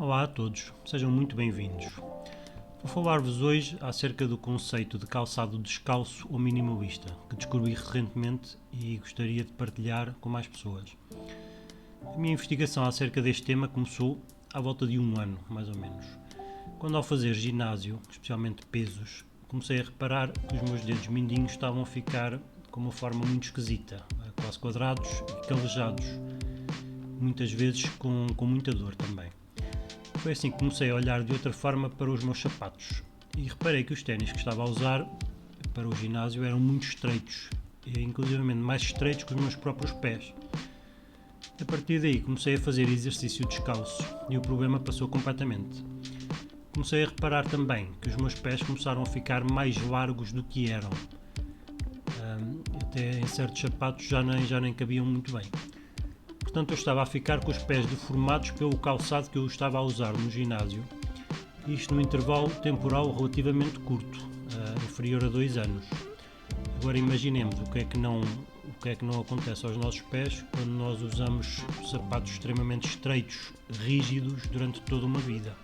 Olá a todos, sejam muito bem-vindos. Vou falar-vos hoje acerca do conceito de calçado descalço ou minimalista, que descobri recentemente e gostaria de partilhar com mais pessoas. A minha investigação acerca deste tema começou à volta de um ano, mais ou menos, quando ao fazer ginásio, especialmente pesos, comecei a reparar que os meus dedos mindinhos estavam a ficar com uma forma muito esquisita, quase quadrados e calejados, muitas vezes com muita dor também. Foi assim que comecei a olhar de outra forma para os meus sapatos e reparei que os ténis que estava a usar para o ginásio eram muito estreitos, e inclusivamente mais estreitos que os meus próprios pés. A partir daí comecei a fazer exercício descalço e o problema passou completamente. Comecei a reparar também que os meus pés começaram a ficar mais largos do que eram. Até em certos sapatos já nem cabiam muito bem. Portanto, eu estava a ficar com os pés deformados pelo calçado que eu estava a usar no ginásio, isto num intervalo temporal relativamente curto, inferior a 2 anos. Agora imaginemos o que é que não acontece aos nossos pés quando nós usamos sapatos extremamente estreitos, rígidos, durante toda uma vida.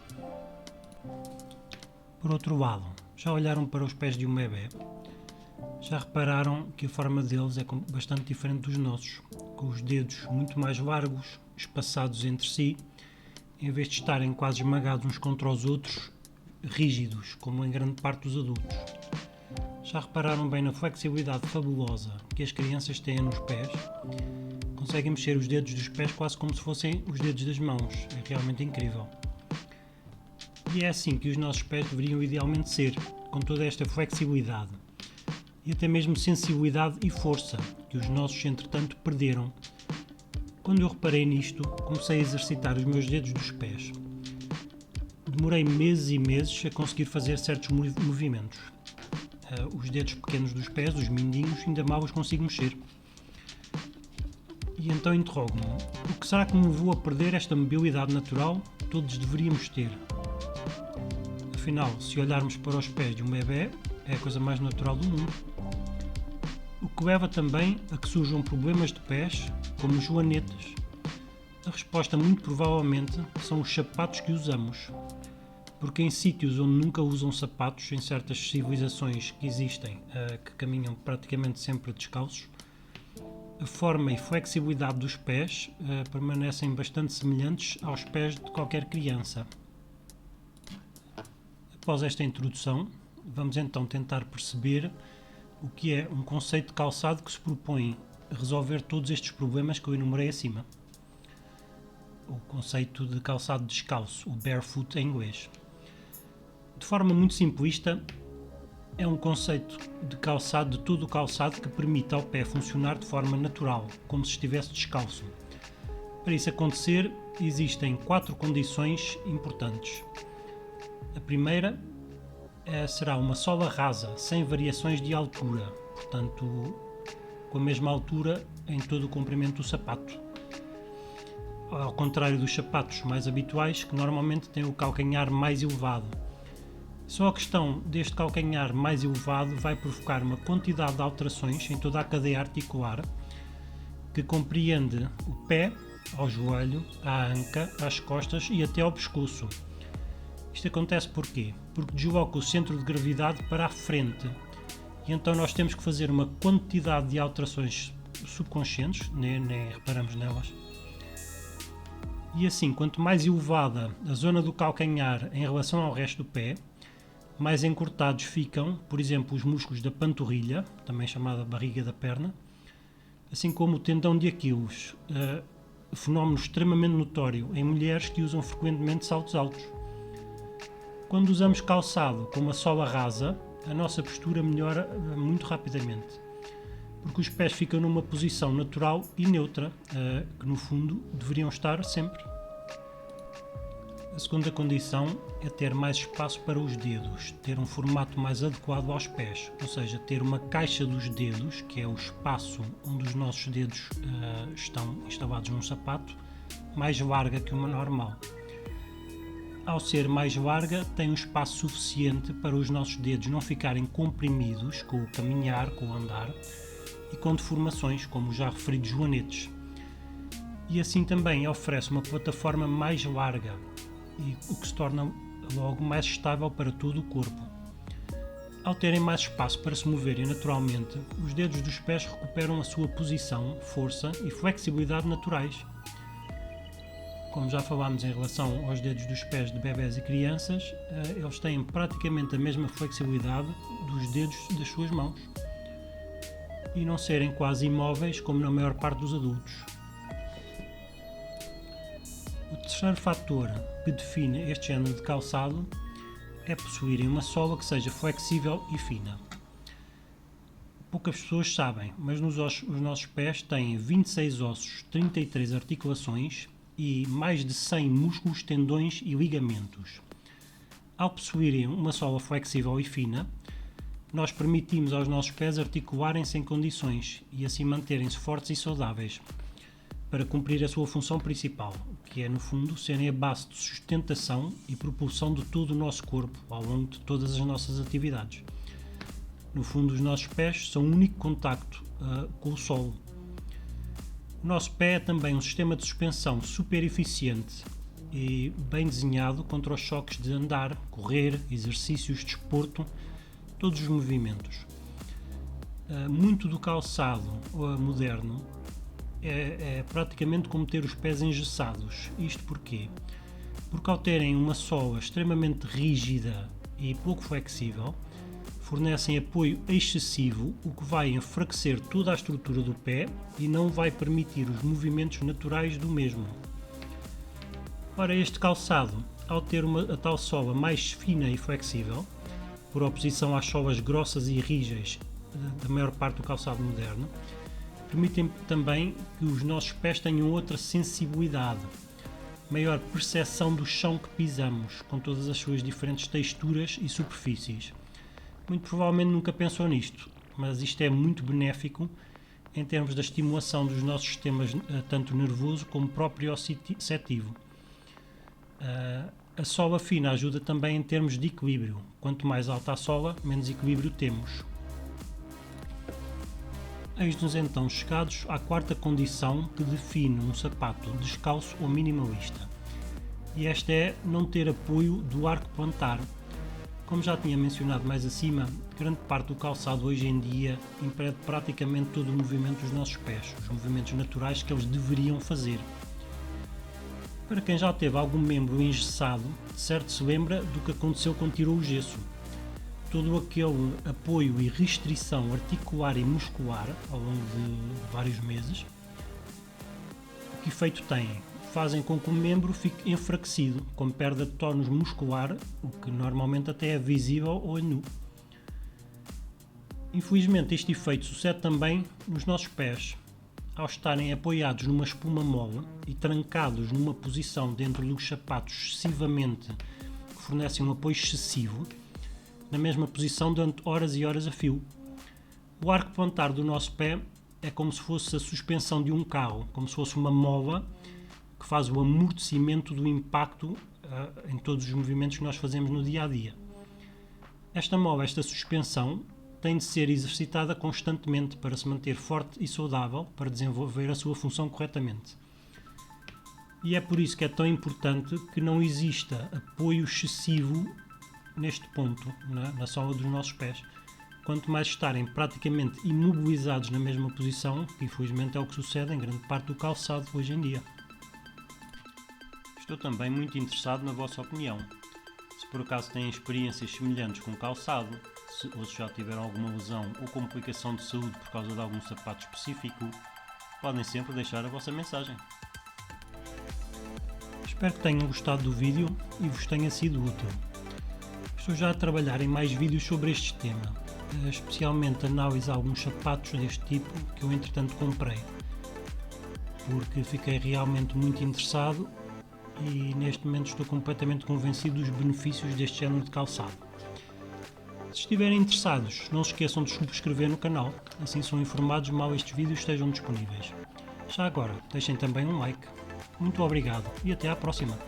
Por outro lado, já olharam para os pés de um bebê? Já repararam que a forma deles é bastante diferente dos nossos, com os dedos muito mais largos, espaçados entre si, em vez de estarem quase esmagados uns contra os outros, rígidos, como em grande parte dos adultos. Já repararam bem na flexibilidade fabulosa que as crianças têm nos pés? Conseguem mexer os dedos dos pés quase como se fossem os dedos das mãos, é realmente incrível. E é assim que os nossos pés deveriam idealmente ser, com toda esta flexibilidade. E até mesmo sensibilidade e força, que os nossos, entretanto, perderam. Quando eu reparei nisto, comecei a exercitar os meus dedos dos pés. Demorei meses e meses a conseguir fazer certos movimentos. Os dedos pequenos dos pés, os mindinhos, ainda mal os consigo mexer. E então interrogo-me, o que será que me levou a perder esta mobilidade natural que todos deveríamos ter? Afinal, se olharmos para os pés de um bebê, é a coisa mais natural do mundo. O que leva também a que surjam problemas de pés, como joanetes. A resposta, muito provavelmente, são os sapatos que usamos. Porque em sítios onde nunca usam sapatos, em certas civilizações que existem, que caminham praticamente sempre descalços, a forma e flexibilidade dos pés permanecem bastante semelhantes aos pés de qualquer criança. Após esta introdução, vamos então tentar perceber o que é um conceito de calçado que se propõe a resolver todos estes problemas que eu enumerei acima. O conceito de calçado descalço, o barefoot em inglês. De forma muito simplista, é um conceito de calçado, de todo o calçado que permite ao pé funcionar de forma natural, como se estivesse descalço. Para isso acontecer, existem 4 condições importantes. A primeira será uma sola rasa, sem variações de altura, portanto, com a mesma altura em todo o comprimento do sapato. Ao contrário dos sapatos mais habituais, que normalmente têm o calcanhar mais elevado. Só a questão deste calcanhar mais elevado vai provocar uma quantidade de alterações em toda a cadeia articular, que compreende o pé, ao joelho, à anca, às costas e até ao pescoço. Isto acontece porquê? Porque desloca o centro de gravidade para a frente e então nós temos que fazer uma quantidade de alterações subconscientes, nem reparamos nelas. E assim, quanto mais elevada a zona do calcanhar em relação ao resto do pé, mais encurtados ficam, por exemplo, os músculos da panturrilha, também chamada barriga da perna, assim como o tendão de Aquiles, fenómeno extremamente notório em mulheres que usam frequentemente saltos altos. Quando usamos calçado com uma sola rasa, a nossa postura melhora muito rapidamente, porque os pés ficam numa posição natural e neutra, que no fundo deveriam estar sempre. A segunda condição é ter mais espaço para os dedos, ter um formato mais adequado aos pés, ou seja, ter uma caixa dos dedos, que é o espaço onde os nossos dedos estão instalados num sapato, mais larga que uma normal. Ao ser mais larga, tem um espaço suficiente para os nossos dedos não ficarem comprimidos com o caminhar, com o andar e com deformações, como os já referidos joanetes. E assim também oferece uma plataforma mais larga, e o que se torna logo mais estável para todo o corpo. Ao terem mais espaço para se moverem naturalmente, os dedos dos pés recuperam a sua posição, força e flexibilidade naturais. Como já falámos em relação aos dedos dos pés de bebés e crianças, eles têm praticamente a mesma flexibilidade dos dedos das suas mãos e não serem quase imóveis como na maior parte dos adultos. O terceiro fator que define este género de calçado é possuírem uma sola que seja flexível e fina. Poucas pessoas sabem, mas os nossos pés têm 26 ossos, 33 articulações e mais de 100 músculos, tendões e ligamentos. Ao possuírem uma sola flexível e fina, nós permitimos aos nossos pés articularem-se em condições e assim manterem-se fortes e saudáveis, para cumprir a sua função principal, que é, no fundo, serem a base de sustentação e propulsão de todo o nosso corpo ao longo de todas as nossas atividades. No fundo, os nossos pés são o único contacto com o solo. O nosso pé é também um sistema de suspensão super eficiente e bem desenhado contra os choques de andar, correr, exercícios, desporto, todos os movimentos. Muito do calçado moderno é praticamente como ter os pés engessados. Isto porquê? Porque ao terem uma sola extremamente rígida e pouco flexível, fornecem apoio excessivo, o que vai enfraquecer toda a estrutura do pé e não vai permitir os movimentos naturais do mesmo. Ora, este calçado, ao ter a tal sola mais fina e flexível, por oposição às solas grossas e rígidas da maior parte do calçado moderno, permitem também que os nossos pés tenham outra sensibilidade, maior percepção do chão que pisamos, com todas as suas diferentes texturas e superfícies. Muito provavelmente nunca pensou nisto, mas isto é muito benéfico em termos da estimulação dos nossos sistemas, tanto nervoso como proprioceptivo. A sola fina ajuda também em termos de equilíbrio. Quanto mais alta a sola, menos equilíbrio temos. Eis-nos então chegados à quarta condição que define um sapato descalço ou minimalista. E esta é não ter apoio do arco plantar. Como já tinha mencionado mais acima, grande parte do calçado hoje em dia impede praticamente todo o movimento dos nossos pés, os movimentos naturais que eles deveriam fazer. Para quem já teve algum membro engessado, certo se lembra do que aconteceu quando tirou o gesso. Todo aquele apoio e restrição articular e muscular ao longo de vários meses, o que efeito têm? Fazem com que o membro fique enfraquecido, com perda de tónus muscular, o que normalmente até é visível ou é nu. Infelizmente, este efeito sucede também nos nossos pés. Ao estarem apoiados numa espuma mole e trancados numa posição dentro dos sapatos excessivamente, que fornecem um apoio excessivo, na mesma posição durante horas e horas a fio. O arco plantar do nosso pé é como se fosse a suspensão de um carro, como se fosse uma mola que faz o amortecimento do impacto em todos os movimentos que nós fazemos no dia a dia. Esta mola, esta suspensão, tem de ser exercitada constantemente para se manter forte e saudável, para desenvolver a sua função corretamente. E é por isso que é tão importante que não exista apoio excessivo neste ponto, na sola dos nossos pés. Quanto mais estarem praticamente imobilizados na mesma posição, que infelizmente é o que sucede em grande parte do calçado hoje em dia. Estou também muito interessado na vossa opinião. Se por acaso têm experiências semelhantes com o calçado, ou se já tiveram alguma lesão ou complicação de saúde por causa de algum sapato específico, podem sempre deixar a vossa mensagem. Espero que tenham gostado do vídeo e vos tenha sido útil. Estou já a trabalhar em mais vídeos sobre este tema, especialmente análise a alguns sapatos deste tipo que eu entretanto comprei, porque fiquei realmente muito interessado e neste momento estou completamente convencido dos benefícios deste género de calçado. Se estiverem interessados, não se esqueçam de subscrever no canal, assim são informados mal estes vídeos estejam disponíveis. Já agora, deixem também um like. Muito obrigado e até à próxima!